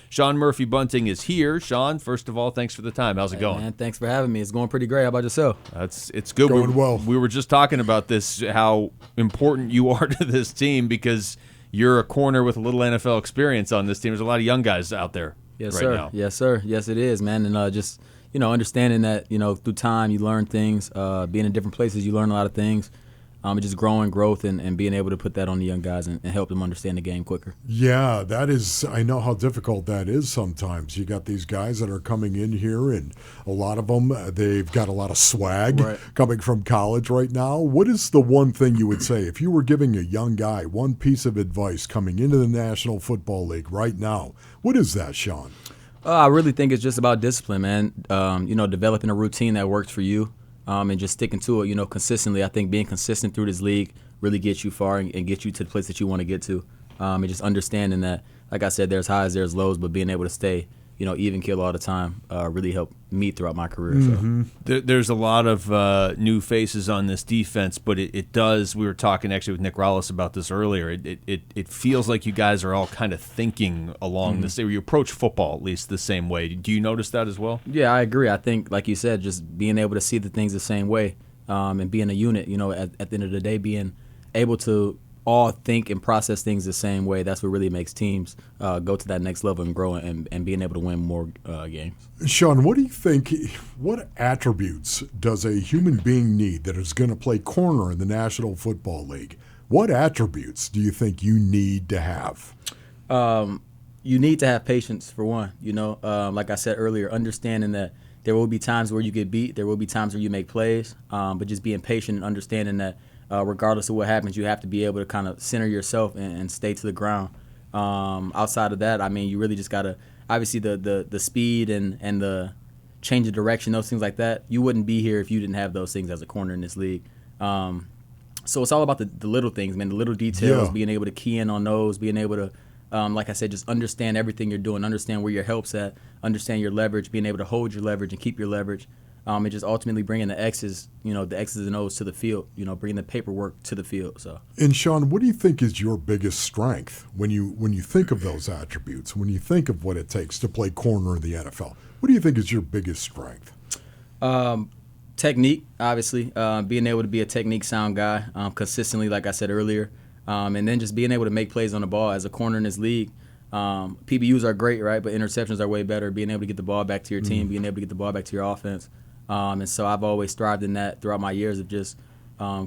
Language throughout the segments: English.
Sean Murphy-Bunting is here. Sean, first of all, thanks for the time. How's it going? Man, thanks for having me. It's going pretty great. How about yourself? It's good. Going well. We were just talking about this, how important you are to this team because you're a corner with a little NFL experience on this team. There's a lot of young guys out there Yes, right sir. now. Yes, sir. Yes, it is, man. And just, understanding that, through time you learn things. Being in different places, you learn a lot of things. And just growth and being able to put that on the young guys and help them understand the game quicker. Yeah, that is, I know how difficult that is sometimes. You got these guys that are coming in here, and a lot of them, they've got a lot of swag coming from college right now. What is the one thing you would say if you were giving a young guy one piece of advice coming into the National Football League right now? What is that, Sean? I really think it's just about discipline, man. Developing a routine that works for you. And just sticking to it, consistently. I think being consistent through this league really gets you far and gets you to the place that you want to get to. And just understanding that, like I said, there's highs, there's lows, but being able to stay, even kill all the time really helped me throughout my career. Mm-hmm. So there's a lot of new faces on this defense, but it does. We were talking actually with Nick Rollis about this earlier. It feels like you guys are all kind of thinking along this. You approach football at least the same way. Do you notice that as well? Yeah, I agree. I think, like you said, just being able to see the things the same way and being a unit. At the end of the day, being able to all think and process things the same way. That's what really makes teams go to that next level and grow and being able to win more games. Sean, what do you think, what attributes does a human being need that is going to play corner in the National Football League? What attributes do you think you need to have? You need to have patience, for one. Like I said earlier, understanding that there will be times where you get beat, there will be times where you make plays, but just being patient and understanding that regardless of what happens, you have to be able to kind of center yourself and stay to the ground. Outside of that, you really just got to, obviously the speed and the change of direction, those things like that, you wouldn't be here if you didn't have those things as a corner in this league. So it's all about the little things, man, the little details, being able to key in on those, being able to, like I said, just understand everything you're doing, understand where your help's at, understand your leverage, being able to hold your leverage and keep your leverage. And just ultimately bringing the X's, the X's and O's to the field, bringing the paperwork to the field. So. And Sean, what do you think is your biggest strength when you think of those attributes, when you think of what it takes to play corner in the NFL? What do you think is your biggest strength? Technique, obviously, being able to be a technique sound guy consistently, like I said earlier, and then just being able to make plays on the ball as a corner in this league. PBUs are great, right? But interceptions are way better. Being able to get the ball back to your team, being able to get the ball back to your offense. And so I've always thrived in that throughout my years of just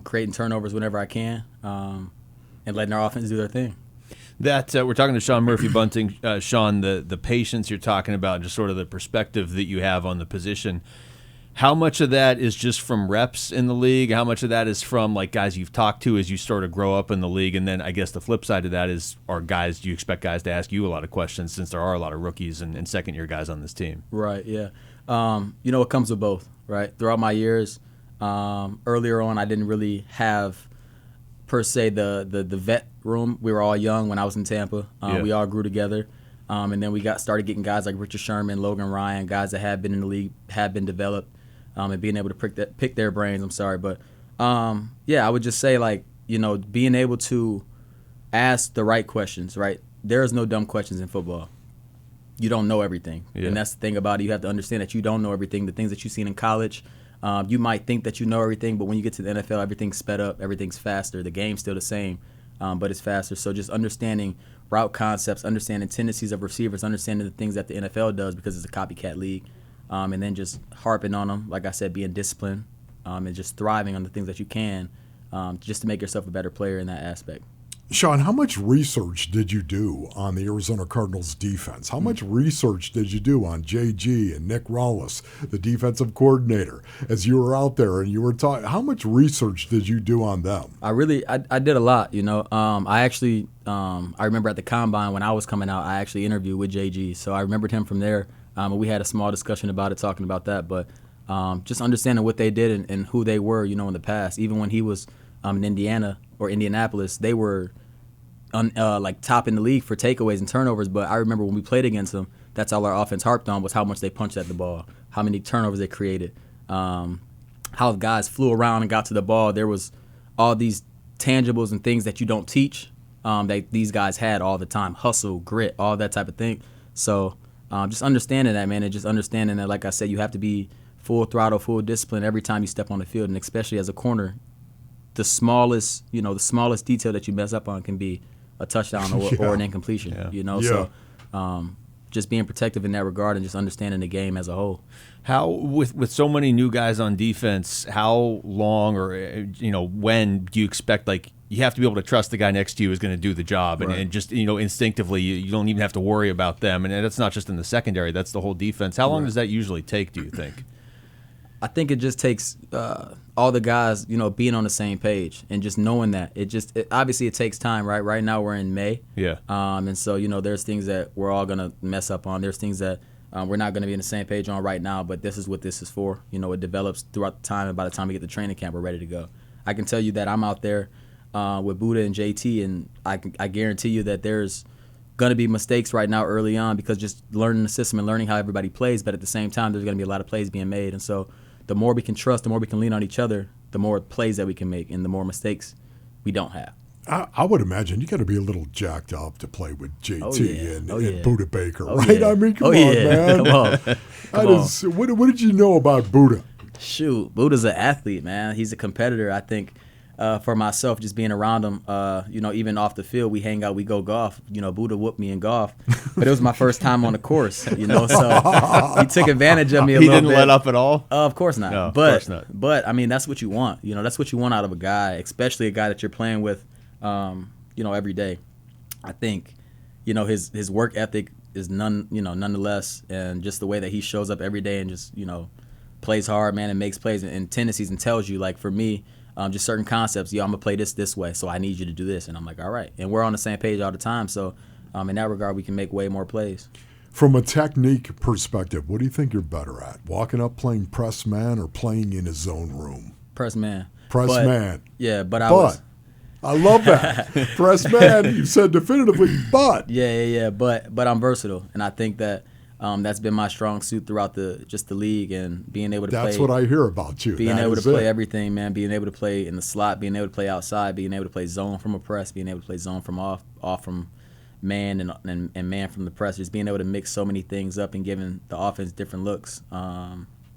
creating turnovers whenever I can and letting our offense do their thing. That we're talking to Sean Murphy-Bunting. Sean, the patience you're talking about, just sort of the perspective that you have on the position. How much of that is just from reps in the league? How much of that is from like guys you've talked to as you sort of grow up in the league? And then I guess the flip side of that is, do you expect guys to ask you a lot of questions since there are a lot of rookies and second-year guys on this team? Right, yeah. It comes with both, right? Throughout my years, earlier on, I didn't really have, per se, the vet room. We were all young when I was in Tampa. We all grew together. And then we started getting guys like Richard Sherman, Logan Ryan, guys that have been in the league, have been developed, and being able to pick their brains. But I would just say, being able to ask the right questions, right? There is no dumb questions in football. You don't know everything. Yeah. And that's the thing about it. You have to understand that you don't know everything. The things that you've seen in college, you might think that you know everything, but when you get to the NFL, everything's sped up, everything's faster. The game's still the same, but it's faster. So just understanding route concepts, understanding tendencies of receivers, understanding the things that the NFL does because it's a copycat league, and then just harping on them, like I said, being disciplined and just thriving on the things that you can just to make yourself a better player in that aspect. Sean, how much research did you do on the Arizona Cardinals defense? How much research did you do on JG and Nick Rollis, the defensive coordinator, as you were out there and you were talking? How much research did you do on them? I did a lot, I remember at the Combine when I was coming out, I actually interviewed with JG. So I remembered him from there. We had a small discussion about it, talking about that. But just understanding what they did and who they were, in the past. Even when he was in Indiana or Indianapolis, they were top in the league for takeaways and turnovers. But I remember when we played against them, that's all our offense harped on was how much they punched at the ball, how many turnovers they created, how guys flew around and got to the ball. There was all these tangibles and things that you don't teach that these guys had all the time, hustle, grit, all that type of thing. So just understanding that, man, and just understanding that, like I said, you have to be full throttle, full discipline every time you step on the field, and especially as a corner, the smallest detail that you mess up on can be a touchdown or an incompletion. So just being protective in that regard and just understanding the game as a whole. How with so many new guys on defense, how long or when do you expect, like, you have to be able to trust the guy next to you is going to do the job, and just instinctively you don't even have to worry about them, and that's not just in the secondary, that's the whole defense. How long does that usually take, do you think? I think it just takes all the guys, being on the same page and just knowing that. Obviously it takes time, right? Right now we're in May. Yeah. And so, there's things that we're all going to mess up on. There's things that we're not going to be on the same page on right now, but this is what this is for. It develops throughout the time, and by the time we get to training camp, we're ready to go. I can tell you that I'm out there with Buddha and JT, and I guarantee you that there's going to be mistakes right now early on because just learning the system and learning how everybody plays, but at the same time, there's going to be a lot of plays being made. And so the more we can trust, the more we can lean on each other, the more plays that we can make and the more mistakes we don't have. I would imagine you got to be a little jacked up to play with JT and Buddha Baker, right? Yeah. I mean, come on, man. Come on. What did you know about Buddha? Shoot, Buddha's an athlete, man. He's a competitor. I think for myself, just being around him, even off the field, we hang out, we go golf. Buddha whooped me in golf, but it was my first time on the course, so he took advantage of me a little bit. He didn't let up at all? Of course not. No, but, of course not. But, I mean, that's what you want. That's what you want out of a guy, especially a guy that you're playing with, every day. I think, his work ethic is nonetheless, and just the way that he shows up every day and just, plays hard, man, and makes plays and tendencies and tells you, like, for me, just certain concepts. I'm gonna play this way, so I need you to do this, and I'm like, all right. And we're on the same page all the time, so in that regard, we can make way more plays. From a technique perspective, what do you think you're better at? Walking up playing press man or playing in his own room? Press man. Man. Yeah, but I love that. Press man, you said definitively, but. Yeah. But I'm versatile, and I think that that's been my strong suit throughout the league, and being able to play. That's what I hear about you. Being able to play everything, man. Being able to play in the slot, being able to play outside, being able to play zone from a press, being able to play zone from off from man and man from the press. Just being able to mix so many things up and giving the offense different looks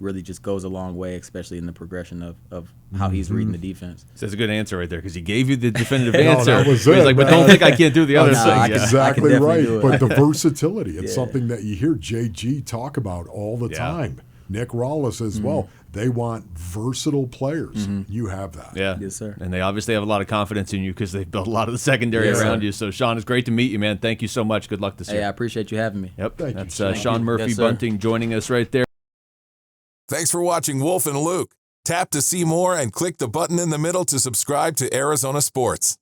really just goes a long way, especially in the progression of how he's reading the defense. So that's a good answer right there, because he gave you the definitive answer. That was He's it, like, but don't think I can't do the other thing. Exactly right. But the versatility, it's something that you hear JG talk about all the time. Nick Rawlis as well. They want versatile players. You have that. Yeah. Yes, sir. And they obviously have a lot of confidence in you because they've built a lot of the secondary around you. So, Sean, it's great to meet you, man. Thank you so much. Good luck this year. Hey, I appreciate you having me. Yep. Thank That's you. Sean Murphy-Bunting joining us right there. Thanks for watching Wolf and Luke. Tap to see more and click the button in the middle to subscribe to Arizona Sports.